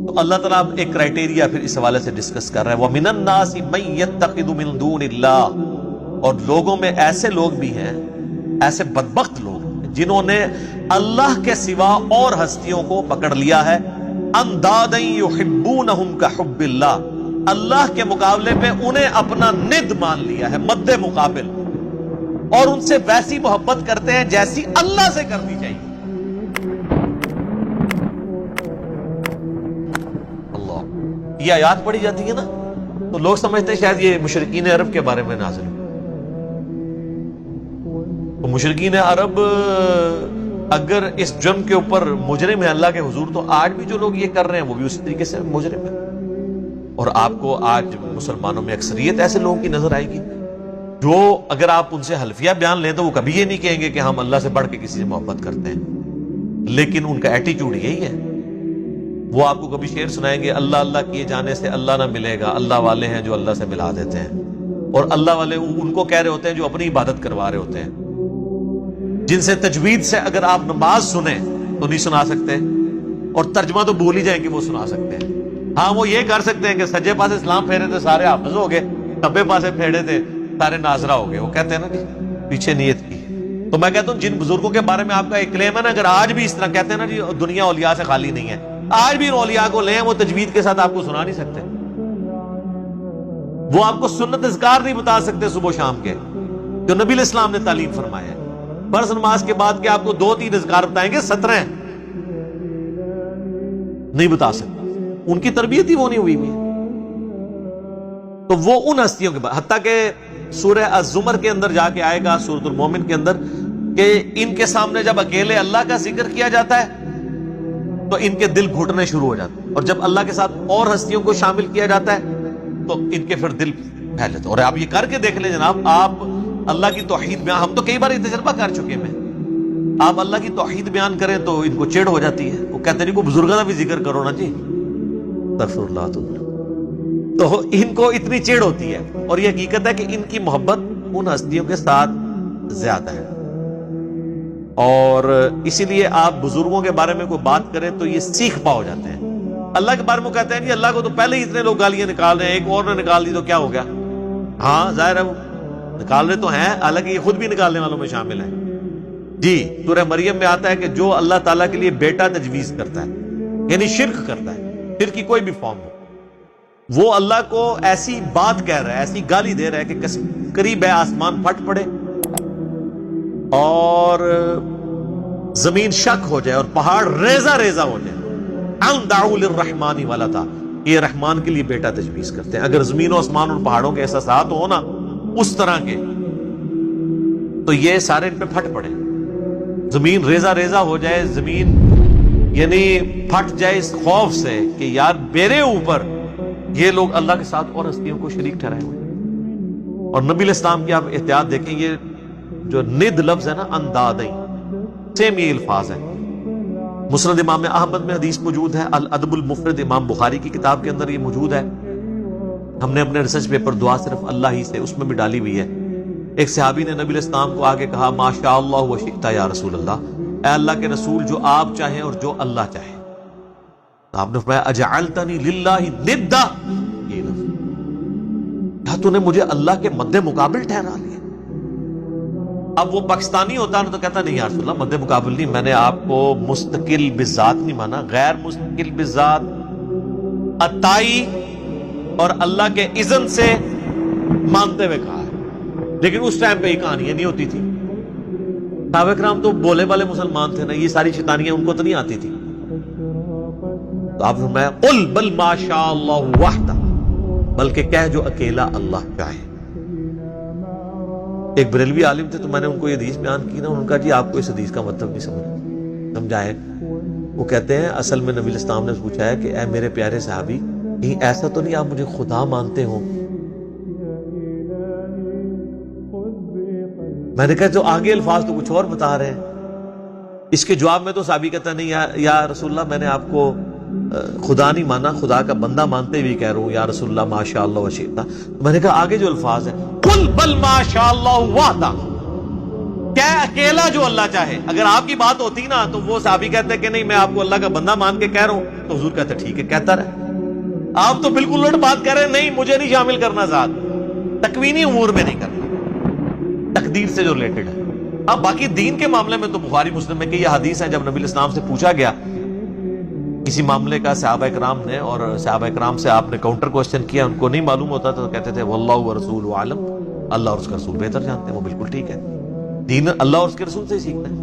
تو اللہ تعالیٰ ایک کرائٹیریا پھر اس حوالے سے ڈسکس کر رہا ہے وَمِنَ النَّاسِ مَن يَتَّخِذُ مِن دُونِ اللَّهِ، اور لوگوں میں ایسے لوگ بھی ہیں، ایسے بدبخت لوگ جنہوں نے اللہ کے سوا اور ہستیوں کو پکڑ لیا ہے، اندادا یحبونہم کحب اللہ، اللہ کے مقابلے میں انہیں اپنا ند مان لیا ہے، مد مقابل، اور ان سے ویسی محبت کرتے ہیں جیسی اللہ سے کرنی چاہیے۔ اللہ، یہ آیات پڑھی جاتی ہے نا تو لوگ سمجھتے ہیں شاید یہ مشرکین عرب کے بارے میں نازل ہوئی۔ تو مشرکین عرب اگر اس جرم کے اوپر مجرم ہے اللہ کے حضور، تو آج بھی جو لوگ یہ کر رہے ہیں وہ بھی اسی طریقے سے مجرم ہے۔ اور آپ کو آج مسلمانوں میں اکثریت ایسے لوگوں کی نظر آئے گی جو اگر آپ ان سے حلفیہ بیان لیں تو وہ کبھی یہ نہیں کہیں گے کہ ہم اللہ سے بڑھ کے کسی سے محبت کرتے ہیں، لیکن ان کا ایٹیٹیوڈ یہی ہے۔ وہ آپ کو کبھی شعر سنائیں گے، اللہ اللہ کیے جانے سے اللہ نہ ملے گا، اللہ والے ہیں جو اللہ سے ملا دیتے ہیں، اور اللہ والے ان کو کہہ رہے ہوتے ہیں جو اپنی عبادت کروا رہے ہوتے ہیں، جن سے تجوید سے اگر آپ نماز سنیں تو نہیں سنا سکتے، اور ترجمہ تو بھول ہی جائیں کہ وہ سنا سکتے ہیں۔ ہاں وہ یہ کر سکتے ہیں کہ سجے پاسے اسلام پھیرے تھے سارے حافظ ہو گئے، کھبے پاسے پھیرے تھے سارے ناظرہ ہو گئے، وہ کہتے ہیں نا جی پیچھے نیت کی۔ تو میں کہتا ہوں جن بزرگوں کے بارے میں آپ کا ایک کلیم ہے نا، اگر آج بھی اس طرح کہتے ہیں نا جی دنیا اولیاء سے خالی نہیں ہے، آج بھی ان اولیاء کو لیں، وہ تجوید کے ساتھ آپ کو سنا نہیں سکتے، وہ آپ کو سنت اذکار نہیں بتا سکتے صبح و شام کے جو نبی علیہ السلام نے تعلیم فرمایا ہے۔ فرض نماز کے بعد کے آپ کو 2-3 اذکار بتائیں گے، 17 نہیں بتا سکتے، ان کی تربیت ہی وہ نہیں ہوئی ہے۔ تو وہ ان ہستیوں کے بعد، حتیٰ کہ سورہ الزمر کے اندر جا کے آئے گا، سورۃ المومن کے اندر، کہ ان کے سامنے جب اکیلے اللہ کا ذکر کیا جاتا ہے تو ان کے دل گھٹنے شروع ہو جاتے ہیں، اور جب اللہ کے ساتھ اور ہستیوں کو شامل کیا جاتا ہے تو ان کے پھر دل پھیل جاتے ہیں۔ اور آپ یہ کر کے دیکھ لیں جناب، آپ اللہ کی توحید بیان، ہم تو کئی بار یہ تجربہ کر چکے ہیں، آپ اللہ کی توحید بیان کریں تو ان کو چڑ ہو جاتی ہے، وہ کہتے ہیں کو بزرگوں کا بھی ذکر کرو نا جی، استغفر اللہ، تو ان کو اتنی چڑ ہوتی ہے، اور یہ حقیقت ہے کہ ان کی محبت ان ہستیوں کے ساتھ زیادہ ہے۔ اور اسی لیے آپ بزرگوں کے بارے میں کوئی بات کریں تو یہ سیکھ پا ہو جاتے ہیں۔ اللہ کے بارے میں کہتے ہیں جی اللہ کو تو پہلے ہی اتنے لوگ گالیاں نکال رہے ہیں، ایک اور نے نکال دی تو کیا ہو گیا؟ ہاں ظاہر ہے وہ نکال رہے تو ہیں، حالانکہ یہ خود بھی نکالنے والوں میں شامل ہیں جی۔ سورہ مریم میں آتا ہے کہ جو اللہ تعالیٰ کے لیے بیٹا تجویز کرتا ہے، یعنی شرک کرتا ہے، شرک کی کوئی بھی فارم ہو، وہ اللہ کو ایسی بات کہہ رہا ہے، ایسی گالی دے رہا ہے کہ قریب ہے آسمان پھٹ پڑے اور زمین شک ہو جائے اور پہاڑ ریزہ ریزہ ہو جائے۔ ان دعوا للرحمن ولدا، یہ رحمان کے لیے بیٹا تجویز کرتے ہیں۔ اگر زمین و آسمان اور پہاڑوں کے احساسات ہو نا اس طرح کے، تو یہ سارے ان پہ پھٹ پڑے، زمین ریزہ ریزہ ہو جائے، زمین یعنی پھٹ جائے اس خوف سے کہ یار میرے اوپر یہ لوگ اللہ کے ساتھ اور ہستیوں کو شریک ٹھہرائے ہوئے۔ اور نبی علیہ السلام کی آپ احتیاط دیکھیں، یہ جو ند لفظ ہے نا، اندادئی، سیم یہ الفاظ ہے۔ مسند امام احمد میں حدیث موجود ہے، الادب المفرد امام بخاری کی کتاب کے اندر یہ موجود ہے۔ ہم نے اپنے ریسرچ پیپر دعا صرف اللہ ہی سے، اس میں بھی ڈالی ہوئی ہے۔ ایک صحابی نے نبی علیہ السلام کو آگے کہا ما شاء اللہ و شئت یا رسول اللہ، اے اللہ کے رسول جو آپ چاہیں اور جو اللہ چاہے۔ تو آپ نے فرمایا اجعلتنی للہ ندا، یہ لفظ کیا تو نے مجھے اللہ کے مد مقابل ٹھہرا لیا؟ اب وہ پاکستانی ہوتا نا تو کہتا نہیں یا رسول اللہ مد مقابل نہیں، میں نے آپ کو مستقل بذات نہیں مانا، غیر مستقل بذات، عطائی اور اللہ کے اذن سے مانتے ہوئے کہا ہے۔ لیکن اس ٹائم پہ یہ کہانیاں نہیں ہوتی تھی، صحابہ کرام تو بولے والے مسلمان تھے نا، یہ ساری شیطانیاں ان کو تو نہیں آتی تھی۔ تو آپ فرمایا قل بل ما شاء اللہ وحدہ، بلکہ کہہ جو اکیلا اللہ چاہے۔ ایک بریلوی عالم تھے تو میں نے ان کو یہ حدیث بیان کی نا، ان کا جی آپ کو اس حدیث کا مطلب نہیں سمجھائے۔ وہ کہتے ہیں اصل میں نبی علیہ السلام نے پوچھا ہے کہ اے میرے پیارے صحابی، کہیں ایسا تو نہیں آپ مجھے خدا مانتے ہو؟ میں نے کہا تو آگے الفاظ تو کچھ اور بتا رہے ہیں۔ اس کے جواب میں تو صحابی کہتا نہیں یا رسول اللہ میں نے آپ کو خدا نہیں مانا، خدا کا بندہ مانتے ہوئے کہہ رہا ہوں یا رسول اللہ ماشاء اللہ وشئت۔ میں نے کہا آگے جو الفاظ ہیں قل بل ما شاء اللہ وحدہ، کیا اکیلا جو اللہ چاہے. اگر آپ کی بات ہوتی نا تو وہ صحابی کہتے کہ نہیں میں آپ کو اللہ کا بندہ مان کے کہہ رہا ہوں, تو حضور کہتے ٹھیک ہے کہتا رہے. آپ تو بالکل الٹ بات کہہ رہے ہیں, نہیں مجھے نہیں شامل کرنا ذات, تکوینی امور میں نہیں کرنا, تقدیر سے جو ریلیٹڈ ہے. اب باقی دین کے معاملے میں تو بخاری مسلم میں کہ یہ حدیث ہے, جب نبی الاسلام سے پوچھا گیا کسی معاملے کا صحابہ کرام نے, اور صحابہ کرام سے آپ نے کاؤنٹر کوسچن کیا, ان کو نہیں معلوم ہوتا تو کہتے تھے واللہ ورسول عالم, اللہ اور اس کا رسول بہتر جانتے ہیں. وہ بالکل ٹھیک ہے, دین اللہ اور اس کے رسول سے ہی سیکھنا ہے.